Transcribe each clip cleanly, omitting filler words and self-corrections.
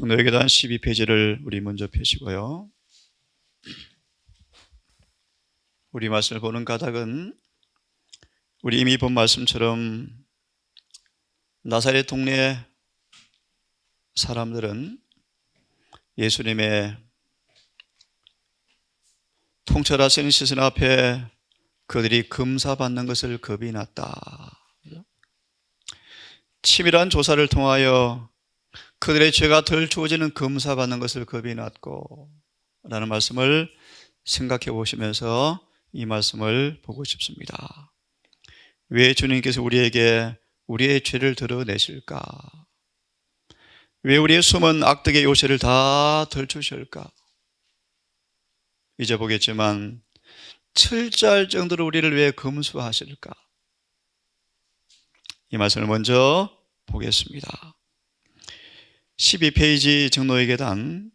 종로회계단 12페이지를 우리 먼저 펴시고요. 우리 말씀을 보는 까닭은 우리 이미 본 말씀처럼 나사렛 동네 사람들은 예수님의 통찰하시는 시선 앞에 그들이 금사받는 것을 겁이 났다. 치밀한 조사를 통하여 그들의 죄가 덜 주어지는 금사받는 것을 겁이 났고 라는 말씀을 생각해 보시면서 이 말씀을 보고 싶습니다. 왜 주님께서 우리에게 우리의 죄를 드러내실까? 왜 우리의 숨은 악덕의 요새를 다 덜추실까? 이제 보겠지만 철저할 정도로 우리를 왜 금수하실까? 이 말씀을 먼저 보겠습니다. 12페이지 증노회계단,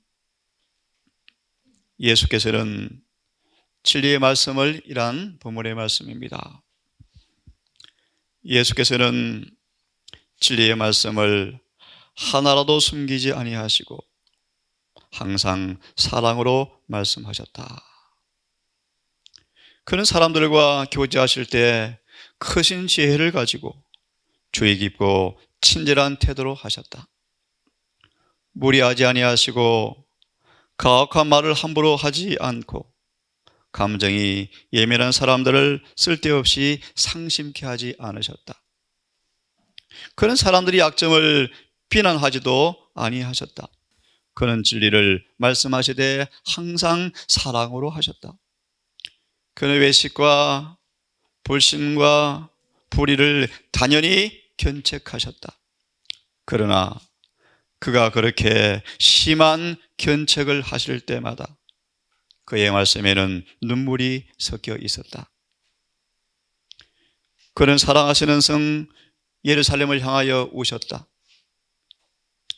예수께서는 진리의 말씀을 이란 본문의 말씀입니다. 예수께서는 진리의 말씀을 하나라도 숨기지 아니하시고 항상 사랑으로 말씀하셨다. 그는 사람들과 교제하실 때 크신 지혜를 가지고 주의 깊고 친절한 태도로 하셨다. 무리하지 아니하시고 가혹한 말을 함부로 하지 않고 감정이 예민한 사람들을 쓸데없이 상심케 하지 않으셨다. 그는 사람들이 약점을 비난하지도 아니하셨다. 그는 진리를 말씀하시되 항상 사랑으로 하셨다. 그는 외식과 불신과 불의를 단연히 견책하셨다. 그러나 그가 그렇게 심한 견책을 하실 때마다 그의 말씀에는 눈물이 섞여 있었다. 그는 사랑하시는 성 예루살렘을 향하여 우셨다.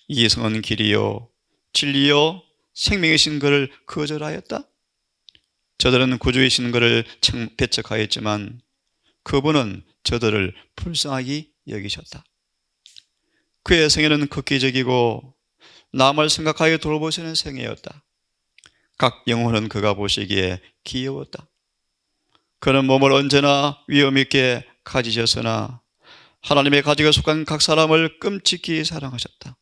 이 성은 길이요 진리요 생명이신 그를 거절하였다. 저들은 구주이신 그를 배척하였지만 그분은 저들을 불쌍하게 여기셨다. 그의 생애는 극기적이고 남을 생각하여 돌보시는 생애였다. 각 영혼은 그가 보시기에 귀여웠다. 그는 몸을 언제나 위험 있게 가지셨으나 하나님의 가지가 속한 각 사람을 끔찍히 사랑하셨다.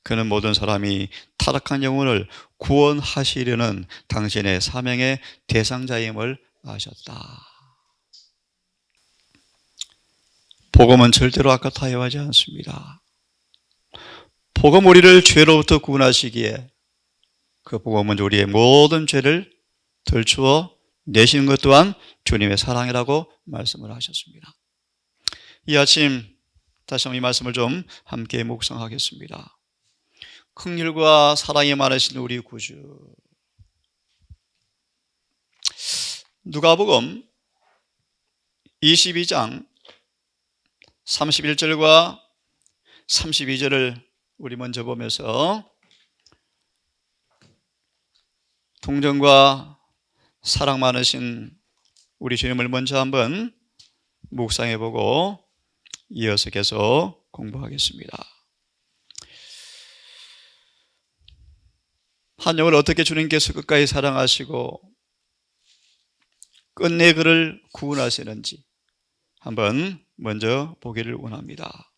그는 모든 사람이 타락한 영혼을 구원하시려는 당신의 사명의 대상자임을 아셨다. 복음은 절대로 아까타여 하지 않습니다. 복음 우리를 죄로부터 구원하시기에 그 복음은 우리의 모든 죄를 덜추어 내시는 것 또한 주님의 사랑이라고 말씀을 하셨습니다. 이 아침 다시 한번 이 말씀을 좀 함께 묵상하겠습니다. 긍휼과 사랑이 많으신 우리 구주, 누가복음 22장 31절과 32절을 우리 먼저 보면서 동정과 사랑 많으신 우리 주님을 먼저 한번 묵상해보고 이어서 계속 공부하겠습니다. 한 영을 어떻게 주님께서 끝까지 사랑하시고 끝내 그를 구원하시는지 한번 먼저 보기를 원합니다.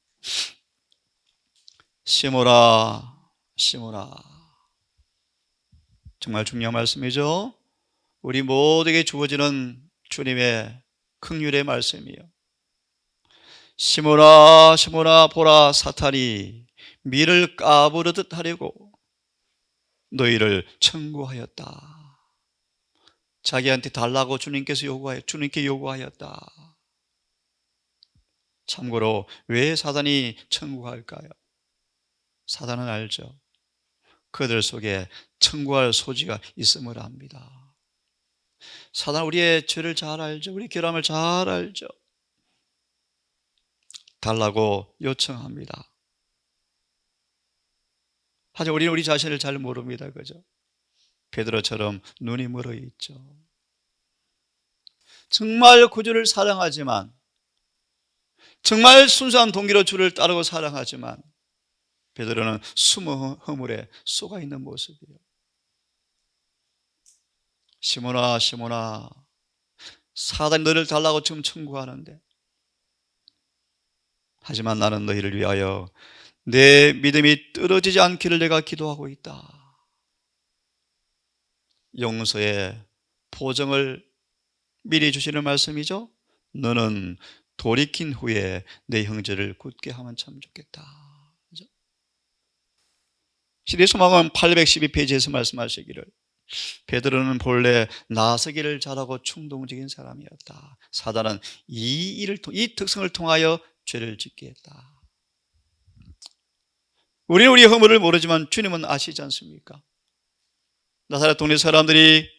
시모라 시모라, 정말 중요한 말씀이죠. 우리 모두에게 주어지는 주님의 긍휼의 말씀이요. 시모라 시모라, 보라 사탄이 밀을 까부르듯 하려고 너희를 청구하였다. 자기한테 달라고 주님께 요구하였다. 참고로 왜 사단이 청구할까요? 사단은 알죠. 그들 속에 청구할 소지가 있음을 압니다. 사단은 우리의 죄를 잘 알죠. 우리 결함을 잘 알죠. 달라고 요청합니다. 하지만 우리는 우리 자신을 잘 모릅니다. 그죠? 베드로처럼 눈이 멀어 있죠. 정말 구주를 사랑하지만, 정말 순수한 동기로 주를 따르고 사랑하지만 베드로는 숨은 허물에 쏘가 있는 모습이에요. 시몬아, 시몬아, 사단이 너를 달라고 지금 청구하는데, 하지만 나는 너희를 위하여 내 믿음이 떨어지지 않기를 내가 기도하고 있다. 용서의 보정을 미리 주시는 말씀이죠. 너는 돌이킨 후에 내 형제를 굳게 하면 참 좋겠다. 시대 소망은 812페이지에서 말씀하시기를, 베드로는 본래 나서기를 잘하고 충동적인 사람이었다. 사단은 이 특성을 통하여 죄를 짓게 했다. 우리는 우리의 허물을 모르지만 주님은 아시지 않습니까? 나사렛 동네 사람들이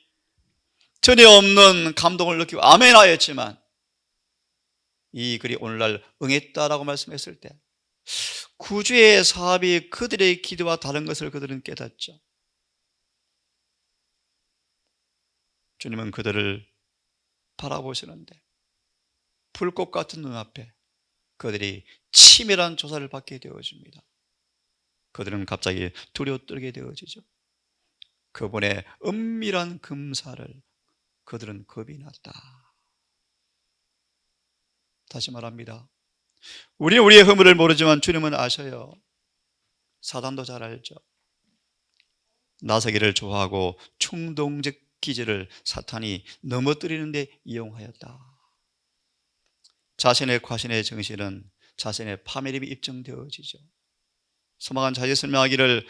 전혀 없는 감동을 느끼고 아멘 하였지만, 이 글이 오늘날 응했다라고 말씀했을 때 구주의 사업이 그들의 기도와 다른 것을 그들은 깨닫죠. 주님은 그들을 바라보시는데 불꽃 같은 눈앞에 그들이 치밀한 조사를 받게 되어집니다. 그들은 갑자기 두려워 떨게 되어지죠. 그분의 은밀한 금사를 그들은 겁이 났다. 다시 말합니다. 우리는 우리의 허물을 모르지만 주님은 아셔요. 사단도 잘 알죠. 나서기를 좋아하고 충동적 기질을 사탄이 넘어뜨리는 데 이용하였다. 자신의 과신의 정신은 자신의 파멸임이 입증되어지죠. 소망한 자제 설명하기를,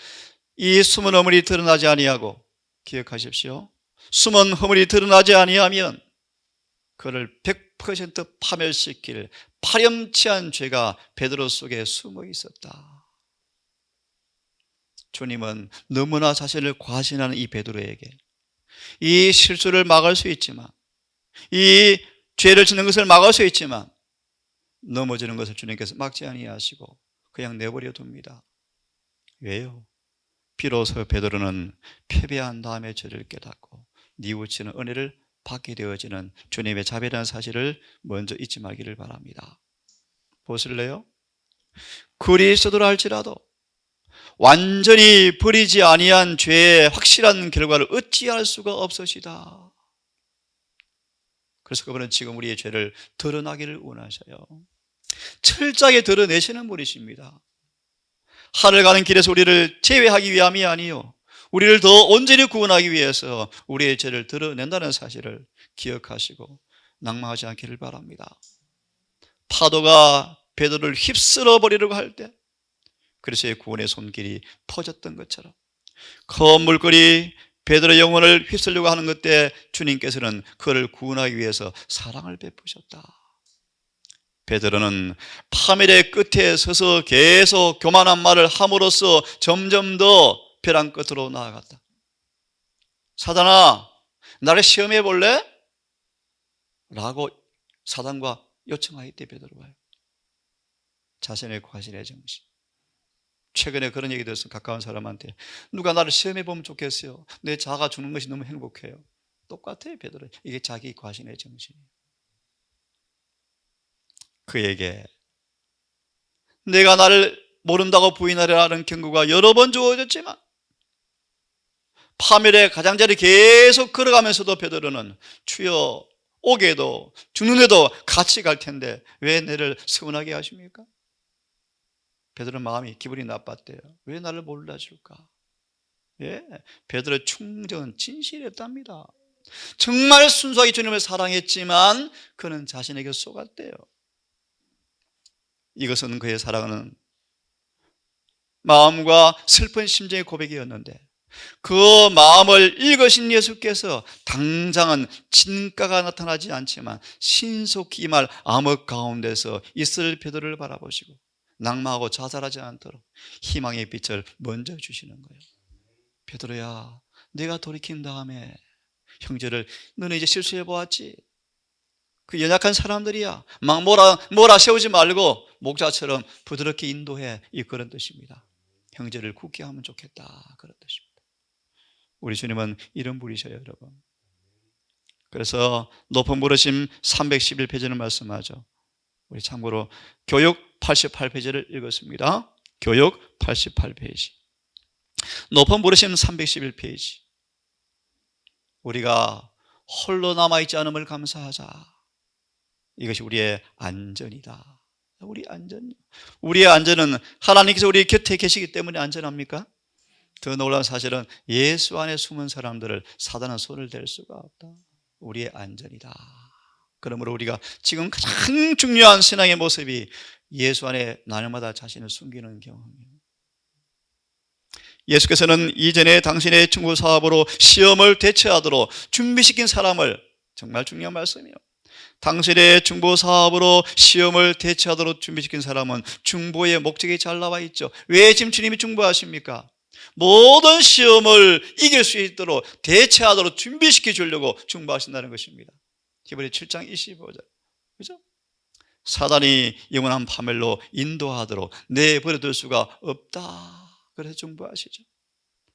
이 숨은 허물이 드러나지 아니하고, 기억하십시오. 숨은 허물이 드러나지 아니하면 그를 100% 파멸시킬 파렴치한 죄가 베드로 속에 숨어 있었다. 주님은 너무나 자신을 과신하는 이 베드로에게 이 실수를 막을 수 있지만, 이 죄를 짓는 것을 막을 수 있지만, 넘어지는 것을 주님께서 막지 아니하시고 그냥 내버려 둡니다. 왜요? 비로소 베드로는 패배한 다음에 죄를 깨닫고 뉘우치는 은혜를 받게 되어지는 주님의 자비라는 사실을 먼저 잊지 말기를 바랍니다. 보실래요? 그리스도라 할지라도 완전히 버리지 아니한 죄의 확실한 결과를 어찌할 수가 없으시다. 그래서 그분은 지금 우리의 죄를 드러나기를 원하셔요. 철저하게 드러내시는 분이십니다. 하늘 가는 길에서 우리를 제외하기 위함이 아니요, 우리를 더 온전히 구원하기 위해서 우리의 죄를 드러낸다는 사실을 기억하시고 낭망하지 않기를 바랍니다. 파도가 베드로를 휩쓸어 버리려고 할 때 그리스도의 구원의 손길이 퍼졌던 것처럼 큰 물결이 베드로의 영혼을 휩쓸려고 하는 것 때 주님께서는 그를 구원하기 위해서 사랑을 베푸셨다. 베드로는 파멸의 끝에 서서 계속 교만한 말을 함으로써 점점 더 벼랑 끝으로 나아갔다. 사단아, 나를 시험해 볼래? 라고 사단과 요청하였대. 베드로가 자신의 과신의 정신. 최근에 그런 얘기 들었어요. 가까운 사람한테, 누가 나를 시험해 보면 좋겠어요. 내 자아가 주는 것이 너무 행복해요. 똑같아요. 베드로. 이게 자기 과신의 정신이에요. 그에게 내가 나를 모른다고 부인하려는 경고가 여러 번 주어졌지만, 파멸의 가장자리 계속 걸어가면서도 베드로는 주여, 오게도 죽는데도 같이 갈 텐데 왜 나를 서운하게 하십니까? 베드로 마음이 기분이 나빴대요. 왜 나를 몰라줄까? 예, 베드로의 충정은 진실했답니다. 정말 순수하게 주님을 사랑했지만 그는 자신에게 속았대요. 이것은 그의 사랑하는 마음과 슬픈 심정의 고백이었는데, 그 마음을 읽으신 예수께서 당장은 진가가 나타나지 않지만 신속히 이 말 암흑 가운데서 있을 베드로를 바라보시고 낭망하고 자살하지 않도록 희망의 빛을 먼저 주시는 거예요. 베드로야, 내가 돌이킨 다음에 형제를, 너는 이제 실수해 보았지? 그 연약한 사람들이야. 막 몰아 세우지 말고 목자처럼 부드럽게 인도해. 이 그런 뜻입니다. 형제를 굳게 하면 좋겠다, 그런 뜻입니다. 우리 주님은 이런 분이셔요, 여러분. 그래서 높은 부르심 311페이지는 말씀하죠. 우리 참고로 교육 88페이지를 읽었습니다. 교육 88페이지, 높은 부르심 311페이지. 우리가 홀로 남아있지 않음을 감사하자. 이것이 우리의 안전이다. 우리의 안전은 하나님께서 우리 곁에 계시기 때문에 안전합니까? 더 놀라운 사실은 예수 안에 숨은 사람들을 사단은 손을 댈 수가 없다. 우리의 안전이다. 그러므로 우리가 지금 가장 중요한 신앙의 모습이 예수 안에 날마다 자신을 숨기는 경험이에요. 예수께서는 이전에 당신의 중보 사업으로 시험을 대처하도록 준비시킨 사람을, 정말 중요한 말씀이에요. 당신의 중보 사업으로 시험을 대처하도록 준비시킨 사람은 중보의 목적이 잘 나와 있죠. 왜 지금 주님이 중보하십니까? 모든 시험을 이길 수 있도록 대처하도록 준비시켜 주려고 중보하신다는 것입니다. 히브리 7장 25절. 그죠? 사단이 영원한 파멸로 인도하도록 내버려둘 수가 없다. 그래서 중보하시죠.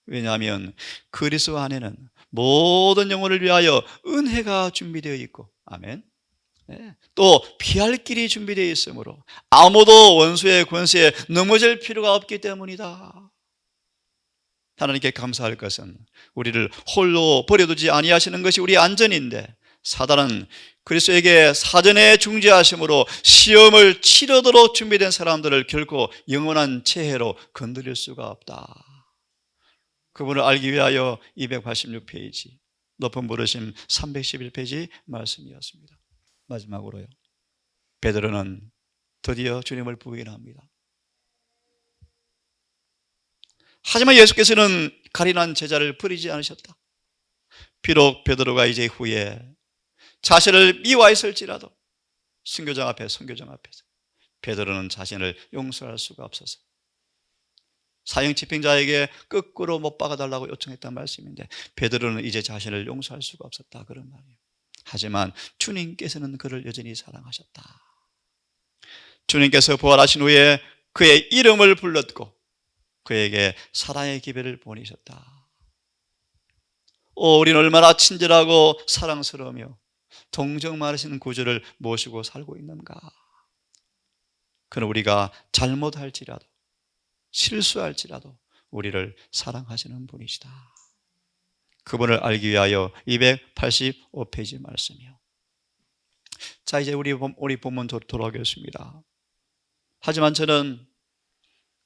왜냐하면 그리스도 안에는 모든 영혼을 위하여 은혜가 준비되어 있고, 아멘. 또 피할 길이 준비되어 있으므로 아무도 원수의 권세에 넘어질 필요가 없기 때문이다. 하나님께 감사할 것은 우리를 홀로 버려두지 아니하시는 것이 우리의 안전인데, 사단은 그리스도에게 사전에 중재하심으로 시험을 치르도록 준비된 사람들을 결코 영원한 체해로 건드릴 수가 없다. 그분을 알기 위하여 286페이지, 높은 부르심 311페이지 말씀이었습니다. 마지막으로요, 베드로는 드디어 주님을 부인합니다. 하지만 예수께서는 가련한 제자를 버리지 않으셨다. 비록 베드로가 이제 후에 자신을 미워했을지라도 선교장 앞에서 베드로는 자신을 용서할 수가 없어서 사형 집행자에게 거꾸로 못 박아달라고 요청했단 말씀인데, 베드로는 이제 자신을 용서할 수가 없었다, 그런 말이에요. 하지만 주님께서는 그를 여전히 사랑하셨다. 주님께서 부활하신 후에 그의 이름을 불렀고 그에게 사랑의 기별을 보내셨다. 우리는 얼마나 친절하고 사랑스러우며 동정 많으신 구주를 모시고 살고 있는가. 그는 우리가 잘못할지라도 실수할지라도 우리를 사랑하시는 분이시다. 그분을 알기 위하여 285페이지 말씀이요. 자, 이제 우리 본문 돌아오겠습니다. 하지만 저는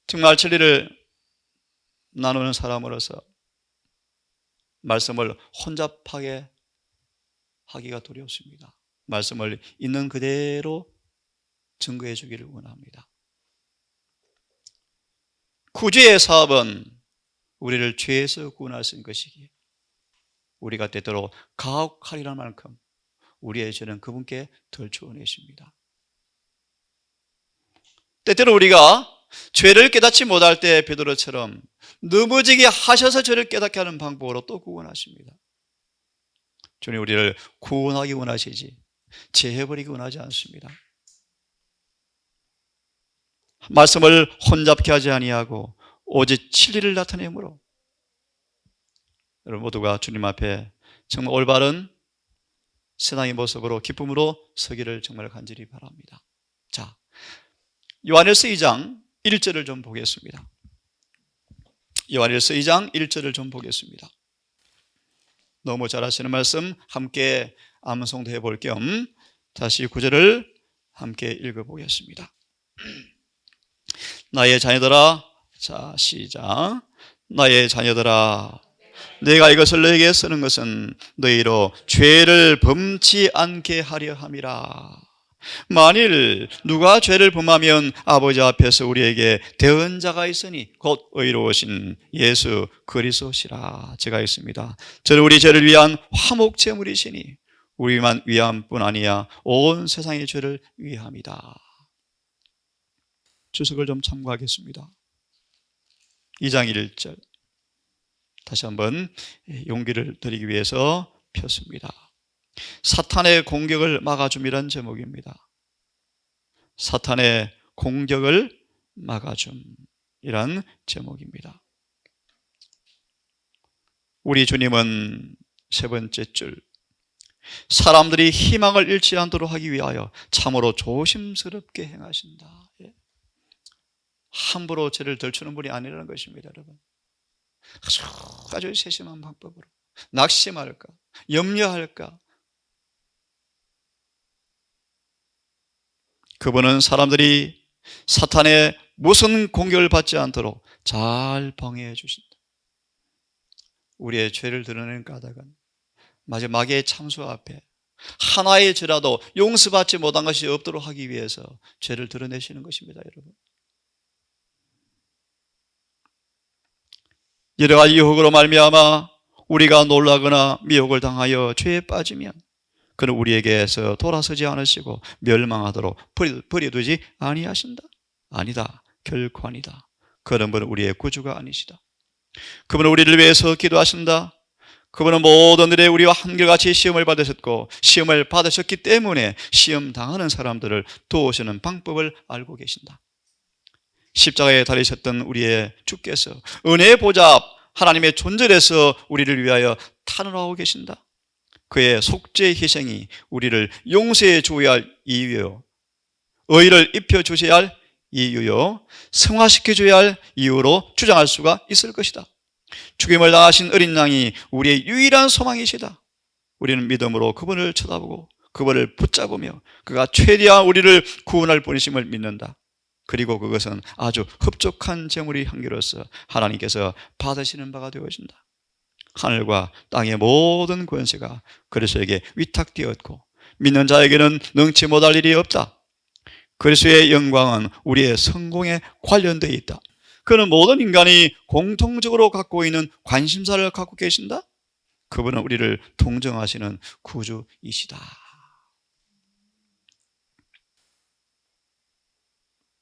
정말 진리를 나누는 사람으로서 말씀을 혼잡하게 하기가 두렵습니다. 말씀을 있는 그대로 증거해 주기를 원합니다. 구주의 사업은 우리를 죄에서 구원하신 것이기에 우리가 때때로 가혹하리란 만큼 우리의 죄는 그분께 덜추어내십니다. 때때로 우리가 죄를 깨닫지 못할 때 베드로처럼 넘어지게 하셔서 죄를 깨닫게 하는 방법으로 또 구원하십니다. 주님 우리를 구원하기 원하시지 제해버리기 원하지 않습니다. 말씀을 혼잡케 하지 아니하고 오직 진리를 나타내므로 여러분 모두가 주님 앞에 정말 올바른 신앙의 모습으로 기쁨으로 서기를 정말 간절히 바랍니다. 자, 요한일서 2장 1절을 좀 보겠습니다. 요한일서 2장 1절을 좀 보겠습니다. 너무 잘 아시는 말씀 함께 암송도 해볼 겸 다시 9절을 함께 읽어보겠습니다. 나의 자녀들아, 자 시작. 나의 자녀들아, 내가 이것을 너에게 쓰는 것은 너희로 죄를 범치 않게 하려 함이라. 만일 누가 죄를 범하면 아버지 앞에서 우리에게 대언자가 있으니 곧 의로우신 예수 그리스도시라. 제가 있습니다. 저는 우리 죄를 위한 화목 제물이시니 우리만 위함뿐 아니야 온 세상의 죄를 위함이다. 주석을 좀 참고하겠습니다. 2장 1절 다시 한번 용기를 드리기 위해서 폈습니다. 사탄의 공격을 막아줌이란 제목입니다. 사탄의 공격을 막아줌이란 제목입니다. 우리 주님은 세 번째 줄, 사람들이 희망을 잃지 않도록 하기 위하여 참으로 조심스럽게 행하신다. 함부로 죄를 덜추는 분이 아니라는 것입니다, 여러분. 아주 세심한 방법으로 낙심할까, 염려할까. 그분은 사람들이 사탄의 무슨 공격을 받지 않도록 잘 방해해 주신다. 우리의 죄를 드러내는 까닭은 마지막의 참수 앞에 하나의 죄라도 용서받지 못한 것이 없도록 하기 위해서 죄를 드러내시는 것입니다, 여러분. 여러 가지 유혹으로 말미암아 우리가 놀라거나 미혹을 당하여 죄에 빠지면 그는 우리에게서 돌아서지 않으시고 멸망하도록 버려두지 아니하신다. 아니다. 결코 아니다. 그런 분은 우리의 구주가 아니시다. 그분은 우리를 위해서 기도하신다. 그분은 모든 일에 우리와 한결같이 시험을 받으셨고 시험을 받으셨기 때문에 시험 당하는 사람들을 도우시는 방법을 알고 계신다. 십자가에 달리셨던 우리의 주께서 은혜의 보좌 하나님의 존재에서 우리를 위하여 탄원하고 계신다. 그의 속죄의 희생이 우리를 용서해 주어야 할 이유요, 의를 입혀주셔야 할 이유요, 성화시켜줘야 할 이유로 주장할 수가 있을 것이다. 죽임을 당하신 어린 양이 우리의 유일한 소망이시다. 우리는 믿음으로 그분을 쳐다보고 그분을 붙잡으며 그가 최대한 우리를 구원할 분이심을 믿는다. 그리고 그것은 아주 흡족한 제물이 향기로서 하나님께서 받으시는 바가 되어진다. 하늘과 땅의 모든 권세가 그리스도에게 위탁되었고 믿는 자에게는 능치 못할 일이 없다. 그리스도의 영광은 우리의 성공에 관련되어 있다. 그는 모든 인간이 공통적으로 갖고 있는 관심사를 갖고 계신다. 그분은 우리를 동정하시는 구주이시다.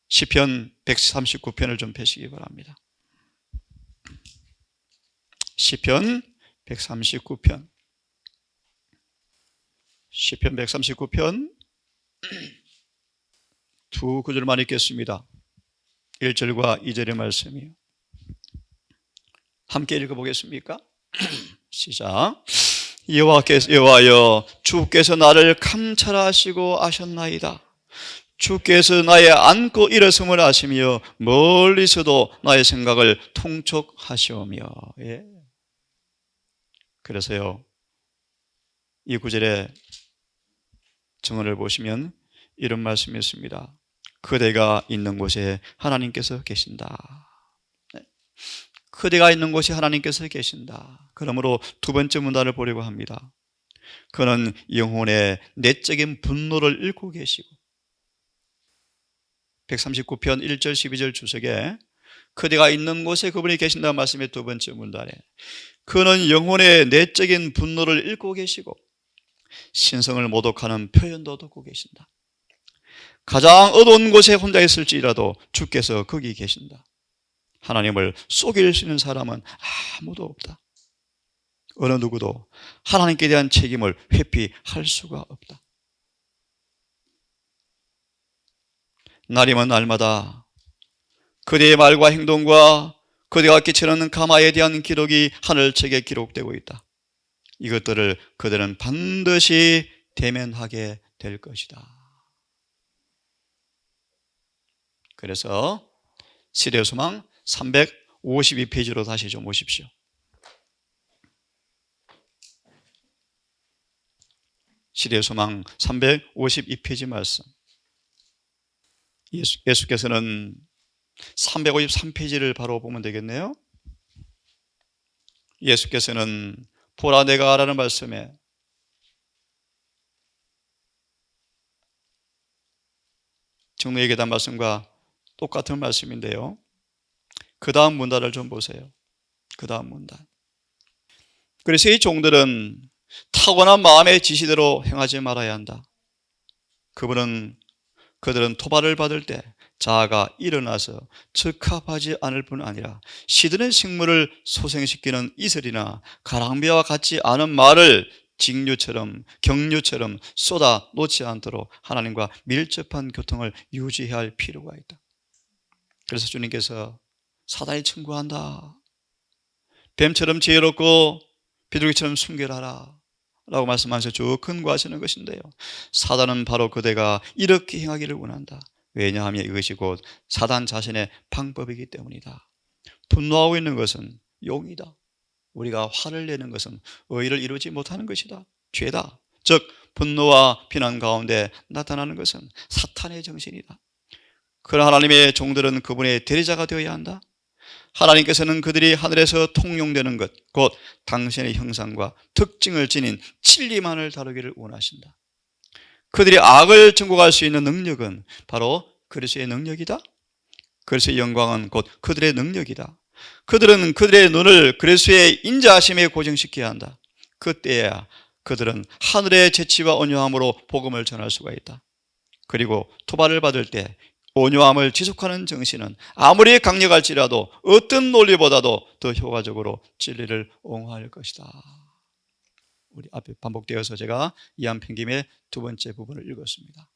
시편 139편을 좀 펴시기 바랍니다. 시편 139편. 시편 139편 두 구절만 읽겠습니다. 1절과 2절의 말씀이요. 함께 읽어보겠습니까? 시작. 여호와여, 주께서 나를 감찰하시고 아셨나이다. 주께서 나의 안고 일어섬을 아시며 멀리서도 나의 생각을 통촉하시오며. 예. 그래서요, 이 구절의 증언을 보시면 이런 말씀이 있습니다. 그대가 있는 곳에 하나님께서 계신다. 그대가 있는 곳에 하나님께서 계신다. 그러므로 두 번째 문단을 보려고 합니다. 그는 영혼의 내적인 분노를 읽고 계시고 139편 1절 12절 주석에 그대가 있는 곳에 그분이 계신다는 말씀의 두 번째 문단에 그는 영혼의 내적인 분노를 읽고 계시고 신성을 모독하는 표현도 듣고 계신다. 가장 어두운 곳에 혼자 있을지라도 주께서 거기 계신다. 하나님을 속일 수 있는 사람은 아무도 없다. 어느 누구도 하나님께 대한 책임을 회피할 수가 없다. 날이면 날마다 그대의 말과 행동과 그대가 끼치는 가마에 대한 기록이 하늘책에 기록되고 있다. 이것들을 그들은 반드시 대면하게 될 것이다. 그래서 시대의 소망 352페이지로 다시 좀 오십시오. 시대의 소망 352페이지 말씀. 예수께서는 353페이지를 바로 보면 되겠네요. 예수께서는 보라 내가 라는 말씀에 정로의 계단 말씀과 똑같은 말씀인데요. 그 다음 문단을 좀 보세요. 그 다음 문단. 그래서 이 종들은 타고난 마음의 지시대로 행하지 말아야 한다. 그들은 토발을 받을 때 자아가 일어나서 적합하지 않을 뿐 아니라 시드는 식물을 소생시키는 이슬이나 가랑비와 같지 않은 말을 직류처럼 경류처럼 쏟아 놓지 않도록 하나님과 밀접한 교통을 유지해야 할 필요가 있다. 그래서 주님께서 사단이 청구한다. 뱀처럼 지혜롭고 비둘기처럼 순결하라 라고 말씀하셔서 쭉 근거하시는 것인데요. 사단은 바로 그대가 이렇게 행하기를 원한다. 왜냐하면 이것이 곧 사단 자신의 방법이기 때문이다. 분노하고 있는 것은 용이다. 우리가 화를 내는 것은 의의를 이루지 못하는 것이다. 죄다. 즉 분노와 비난 가운데 나타나는 것은 사탄의 정신이다. 그러나 하나님의 종들은 그분의 대리자가 되어야 한다. 하나님께서는 그들이 하늘에서 통용되는 것, 곧 당신의 형상과 특징을 지닌 진리만을 다루기를 원하신다. 그들이 악을 정복할 수 있는 능력은 바로 그리스도의 능력이다. 그리스도의 영광은 곧 그들의 능력이다. 그들은 그들의 눈을 그리스도의 인자하심에 고정시켜야 한다. 그때야 그들은 하늘의 재치와 온유함으로 복음을 전할 수가 있다. 그리고 토발을 받을 때 온유함을 지속하는 정신은 아무리 강력할지라도 어떤 논리보다도 더 효과적으로 진리를 옹호할 것이다. 우리 앞에 반복되어서 제가 이한 펭김의 두 번째 부분을 읽었습니다.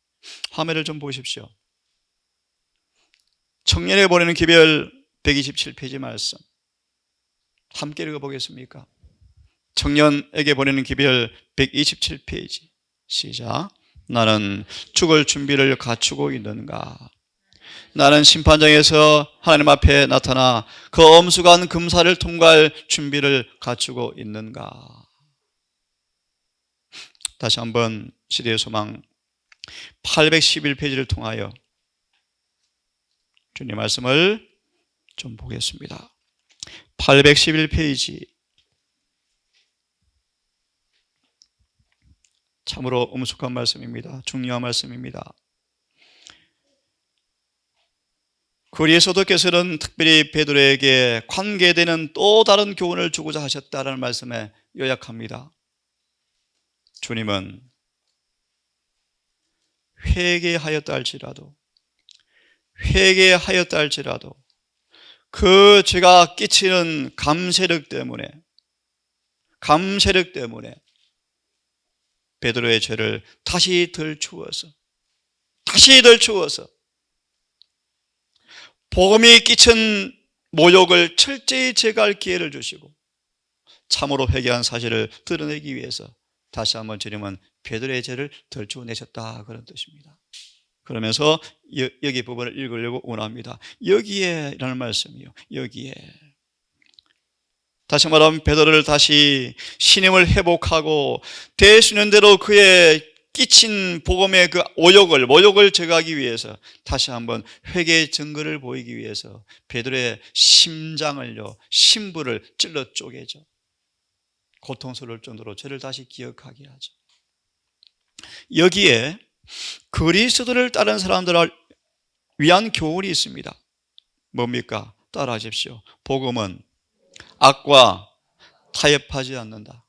화면을 좀 보십시오. 청년에 보내는 기별 127페이지 말씀 함께 읽어보겠습니까? 청년에게 보내는 기별 127페이지 시작. 나는 죽을 준비를 갖추고 있는가? 나는 심판장에서 하나님 앞에 나타나 그 엄숙한 금사를 통과할 준비를 갖추고 있는가? 다시 한번 시대의 소망 811페이지를 통하여 주님 말씀을 좀 보겠습니다. 811페이지 참으로 엄숙한 말씀입니다. 중요한 말씀입니다. 그리스도 사도께서는 특별히 베드로에게 관계되는 또 다른 교훈을 주고자 하셨다는 말씀에 요약합니다. 주님은 회개하였다 할지라도 그 죄가 끼치는 감세력 때문에 베드로의 죄를 다시 덜 추워서 복음이 끼친 모욕을 철저히 제거할 기회를 주시고 참으로 회개한 사실을 드러내기 위해서 다시 한번 주님은 베드로의 죄를 덜 추워내셨다 그런 뜻입니다. 그러면서 여기 부분을 읽으려고 원합니다. 여기에 라는 말씀이요. 여기에 다시 말하면 베드로를 다시 신임을 회복하고 대수년대로 그의 끼친 복음의 그 모욕을 제거하기 위해서 다시 한번 회개의 증거를 보이기 위해서 베드로의 심부를 찔러 쪼개죠. 고통스러울 정도로 죄를 다시 기억하게 하죠. 여기에 그리스도를 따르는 사람들을 위한 교훈이 있습니다. 뭡니까? 따라하십시오. 복음은 악과 타협하지 않는다.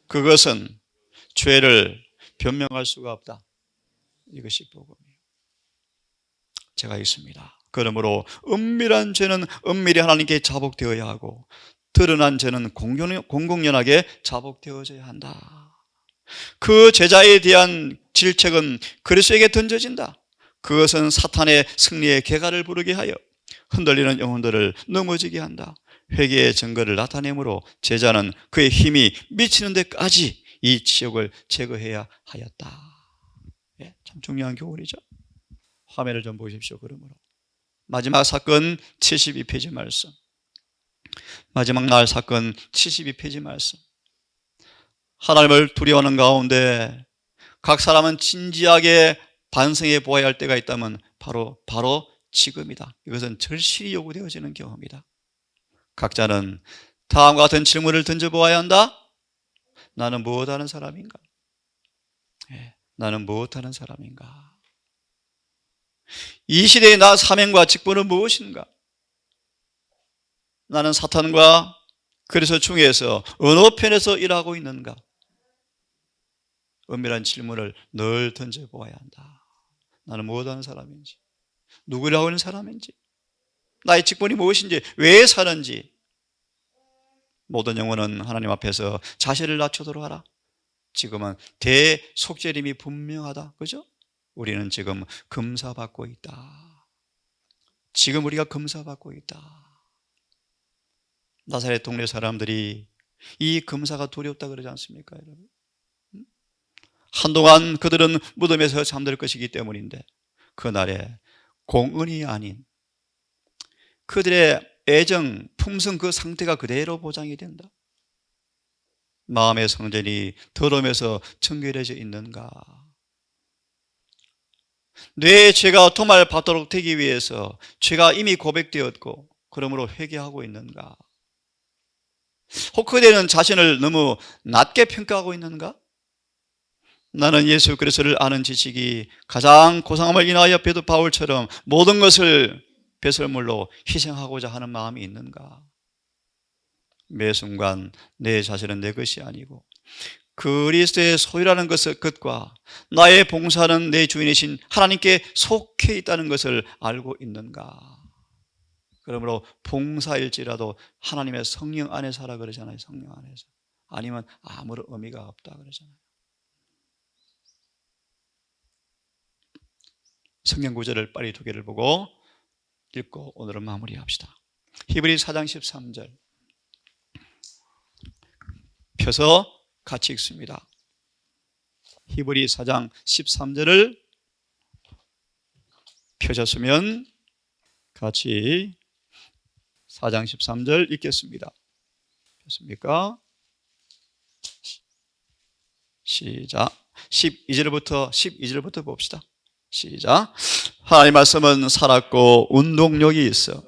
그것은 죄를 변명할 수가 없다. 이것이 복음이에요. 제가 있습니다. 그러므로 은밀한 죄는 은밀히 하나님께 자복되어야 하고 드러난 죄는 공공연하게 자복되어져야 한다. 그 제자에 대한 질책은 그리스도에게 던져진다. 그것은 사탄의 승리의 개가를 부르게 하여 흔들리는 영혼들을 넘어지게 한다. 회개의 증거를 나타내므로 제자는 그의 힘이 미치는 데까지 이 지옥을 제거해야 하였다. 예, 참 중요한 교훈이죠. 화면을 좀 보십시오. 그러므로 마지막 사건 72페이지 말씀, 마지막 날 사건 72페이지 말씀. 하나님을 두려워하는 가운데 각 사람은 진지하게 반성해 보아야 할 때가 있다면 바로 지금이다. 이것은 절실히 요구되어지는 경험이다. 각자는 다음과 같은 질문을 던져보아야 한다. 나는 무엇하는 사람인가? 나는 무엇하는 사람인가? 이 시대의 나 사명과 직분은 무엇인가? 나는 사탄과 그래서 중에서 어느 편에서 일하고 있는가? 은밀한 질문을 늘 던져보아야 한다. 나는 무엇하는 사람인지, 누구를 하고 있는 사람인지, 나의 직분이 무엇인지, 왜 사는지. 모든 영혼은 하나님 앞에서 자신을 낮추도록 하라. 지금은 대속죄림이 분명하다. 그죠? 우리는 지금 검사받고 있다. 지금 우리가 검사받고 있다. 나사렛 동네 사람들이 이 검사가 두렵다 그러지 않습니까, 여러분? 한동안 그들은 무덤에서 잠들 것이기 때문인데 그날에 공은이 아닌 그들의 애정, 품성 그 상태가 그대로 보장이 된다. 마음의 성전이 더러움에서 청결해져 있는가? 뇌의 죄가 도말 받도록 되기 위해서 죄가 이미 고백되었고 그러므로 회개하고 있는가? 혹 그대는 자신을 너무 낮게 평가하고 있는가? 나는 예수 그리스도를 아는 지식이 가장 고상함을 인하여 베드 바울처럼 모든 것을 배설물로 희생하고자 하는 마음이 있는가? 매 순간 내 자신은 내 것이 아니고 그리스도의 소유라는 것과 나의 봉사는 내 주인이신 하나님께 속해 있다는 것을 알고 있는가? 그러므로 봉사일지라도 하나님의 성령 안에 살아 그러잖아요. 성령 안에서. 아니면 아무런 의미가 없다 그러잖아요. 성경 구절을 빨리 두 개를 보고 읽고 오늘은 마무리합시다. 히브리 4장 13절 펴서 같이 읽습니다. 히브리 4장 13절을 펴졌으면 같이 4장 13절 읽겠습니다. 폈습니까? 시작. 12절부터 봅시다. 시작. 하나님 말씀은 살았고 운동력이 있어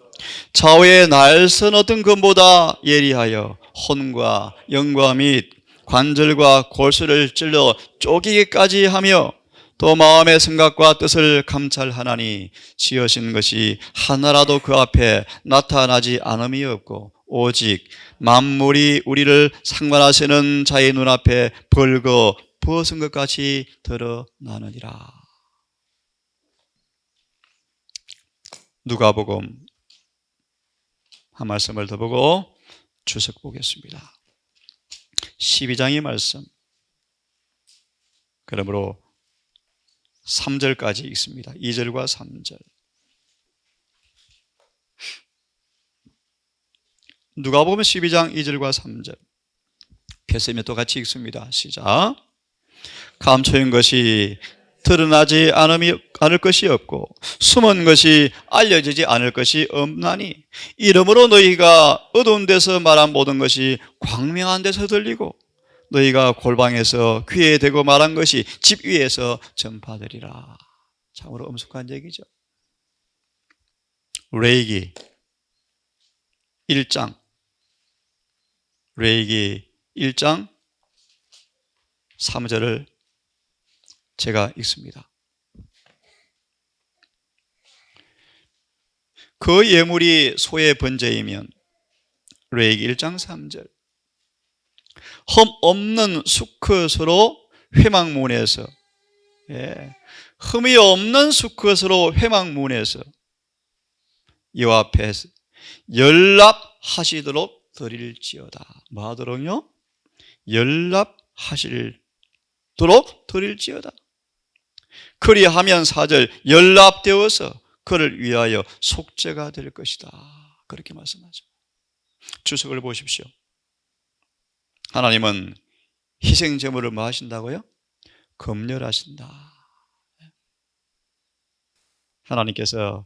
좌우의 날선 어떤 금보다 예리하여 혼과 영과 및 관절과 골수를 찔러 쪼개기까지 하며 또 마음의 생각과 뜻을 감찰하나니 지으신 것이 하나라도 그 앞에 나타나지 않음이 없고 오직 만물이 우리를 상관하시는 자의 눈앞에 벌거 벗은 것 같이 드러나느니라. 누가복음 한 말씀을 더 보고 주석 보겠습니다. 12장의 말씀. 그러므로 3절까지 읽습니다. 2절과 3절. 누가복음 12장 2절과 3절. 폈으면 또 같이 읽습니다. 시작. 감춰인 것이 드러나지 않을 것이 없고 숨은 것이 알려지지 않을 것이 없나니 이러므로 너희가 어두운 데서 말한 모든 것이 광명한 데서 들리고 너희가 골방에서 귀에 대고 말한 것이 집 위에서 전파되리라. 참으로 엄숙한 얘기죠. 레위기 1장 3절을 제가 읽습니다. 그 예물이 소의 번제이면 레위기 1장 3절 흠 없는 수컷으로 회막문에서 흠이 없는 수컷으로 회막문에서 여호와 앞에서 연락하시도록 드릴지어다. 뭐 하도록요? 연락하시도록 드릴지어다. 그리하면 4절 연락되어서 그를 위하여 속죄가 될 것이다. 그렇게 말씀하죠. 주석을 보십시오. 하나님은 희생제물을 뭐 하신다고요? 검열하신다. 하나님께서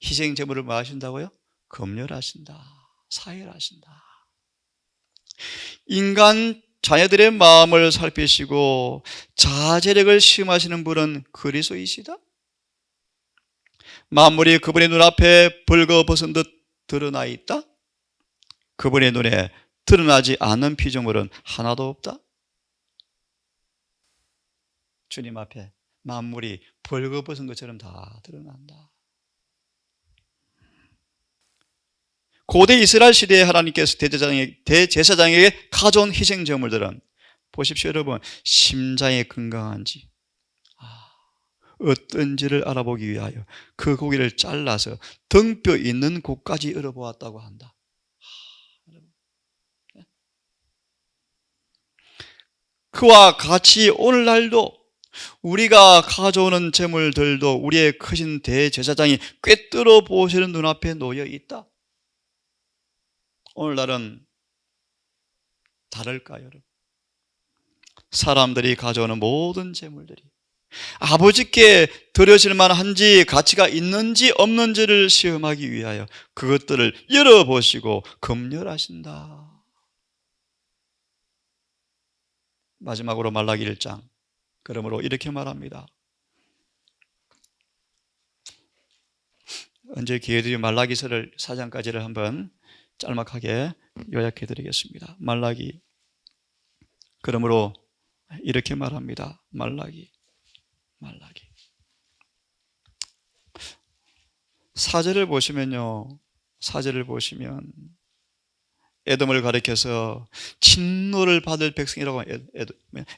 희생제물을 뭐 하신다고요? 검열하신다. 사혈하신다. 인간 자녀들의 마음을 살피시고 자제력을 시험하시는 분은 그리스도이시다. 만물이 그분의 눈앞에 벌거벗은 듯 드러나 있다. 그분의 눈에 드러나지 않는 피조물은 하나도 없다. 주님 앞에 만물이 벌거벗은 것처럼 다 드러난다. 고대 이스라엘 시대에 하나님께서 대제사장에게 가져온 희생제물들은 보십시오 여러분, 심장이 건강한지 어떤지를 알아보기 위하여 그 고기를 잘라서 등뼈 있는 곳까지 열어보았다고 한다. 그와 같이 오늘날도 우리가 가져오는 제물들도 우리의 크신 대제사장이 꿰뚫어 보시는 눈앞에 놓여 있다. 오늘날은 다를까요, 여러분? 사람들이 가져오는 모든 제물들이 아버지께 드려질 만한지 가치가 있는지 없는지를 시험하기 위하여 그것들을 열어보시고 검열하신다. 마지막으로 말라기 1장. 그러므로 이렇게 말합니다. 언제 기회 되면 말라기서를 4장까지를 한번 짤막하게 요약해 드리겠습니다. 말라기. 그러므로 이렇게 말합니다. 말라기. 4절을 보시면요. 4절을 보시면 에돔을 가리켜서 진노를 받을 백성이라고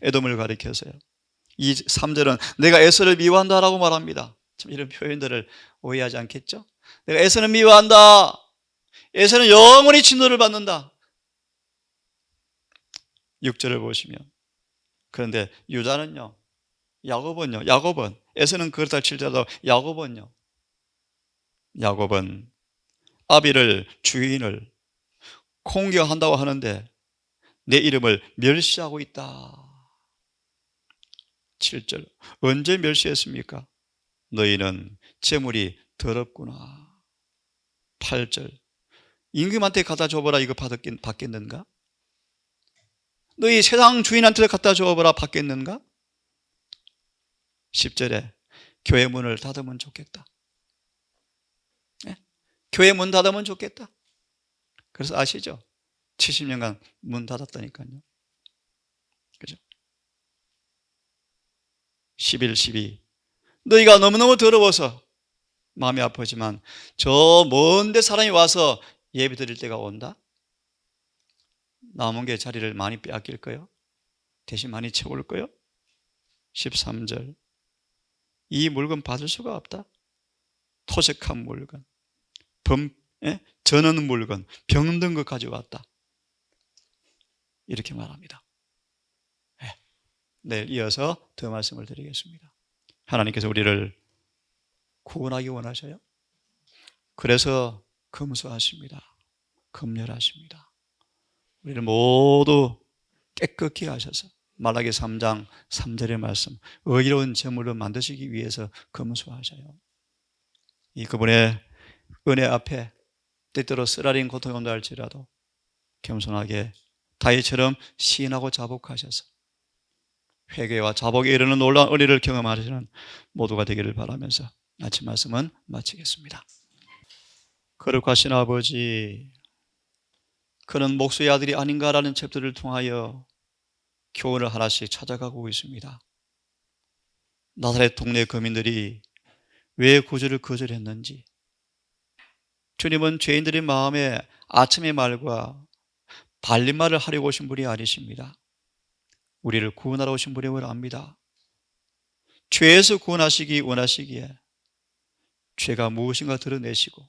에돔을 가리켜서요. 이 3절은 내가 에서를 미워한다라고 말합니다. 참 이런 표현들을 오해하지 않겠죠? 내가 에서는 미워한다. 에서는 영원히 진노를 받는다. 6절을 보시면 그런데 유다는요. 야곱은 에서는 그렇다 칠지라도 야곱은 아비를 주인을 공경한다고 하는데 내 이름을 멸시하고 있다. 7절 언제 멸시했습니까? 너희는 재물이 더럽구나. 8절 임금한테 갖다 줘보라 이거 받겠는가? 너희 세상 주인한테 갖다 줘보라 받겠는가? 10절에 교회 문을 닫으면 좋겠다. 네? 교회 문 닫으면 좋겠다. 그래서 아시죠? 70년간 문 닫았다니까요. 그죠? 11, 12 너희가 너무너무 더러워서 마음이 아프지만 저 먼데 사람이 와서 예배 드릴 때가 온다? 남은 게 자리를 많이 빼앗길 거요? 대신 많이 채울 거요? 13절 이 물건 받을 수가 없다. 토색한 물건, 저는 물건, 병든 것 가져왔다. 이렇게 말합니다. 내일 이어서 더 말씀을 드리겠습니다. 하나님께서 우리를 구원하기 원하셔요. 그래서 검소하십니다. 검열하십니다. 우리를 모두 깨끗게 하셔서 말라기 3장 3절의 말씀 의로운 제물로 만드시기 위해서 검소하셔요. 이 그분의 은혜 앞에 때때로 쓰라린 고통이 온다 할지라도 겸손하게 다윗처럼 시인하고 자복하셔서 회개와 자복에 이르는 놀라운 은혜를 경험하시는 모두가 되기를 바라면서 아침 말씀은 마치겠습니다. 거룩하신 아버지, 그는 목수의 아들이 아닌가라는 챕터를 통하여 교훈을 하나씩 찾아가고 있습니다. 나사렛 동네 거민들이 왜 구주를 거절했는지, 주님은 죄인들의 마음에 아첨의 말과 발림말을 하려고 오신 분이 아니십니다. 우리를 구원하러 오신 분임을 압니다. 죄에서 구원하시기 원하시기에 죄가 무엇인가 드러내시고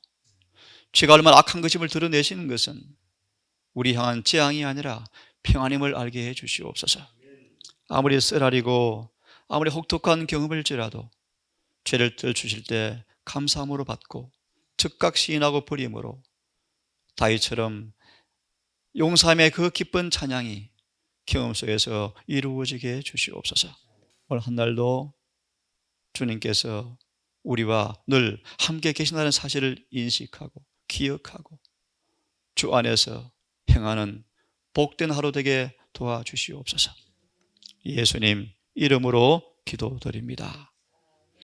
죄가 얼마나 악한 것임을 드러내시는 것은 우리 향한 재앙이 아니라 평안임을 알게 해 주시옵소서. 아무리 쓰라리고 아무리 혹독한 경험일지라도 죄를 덜주실 때 감사함으로 받고 즉각 시인하고 버림으로 다윗처럼 용사함의 그 기쁜 찬양이 경험 속에서 이루어지게 해 주시옵소서. 오늘 한 날도 주님께서 우리와 늘 함께 계신다는 사실을 인식하고 기억하고 주 안에서 행하는 복된 하루 되게 도와주시옵소서. 예수님 이름으로 기도드립니다.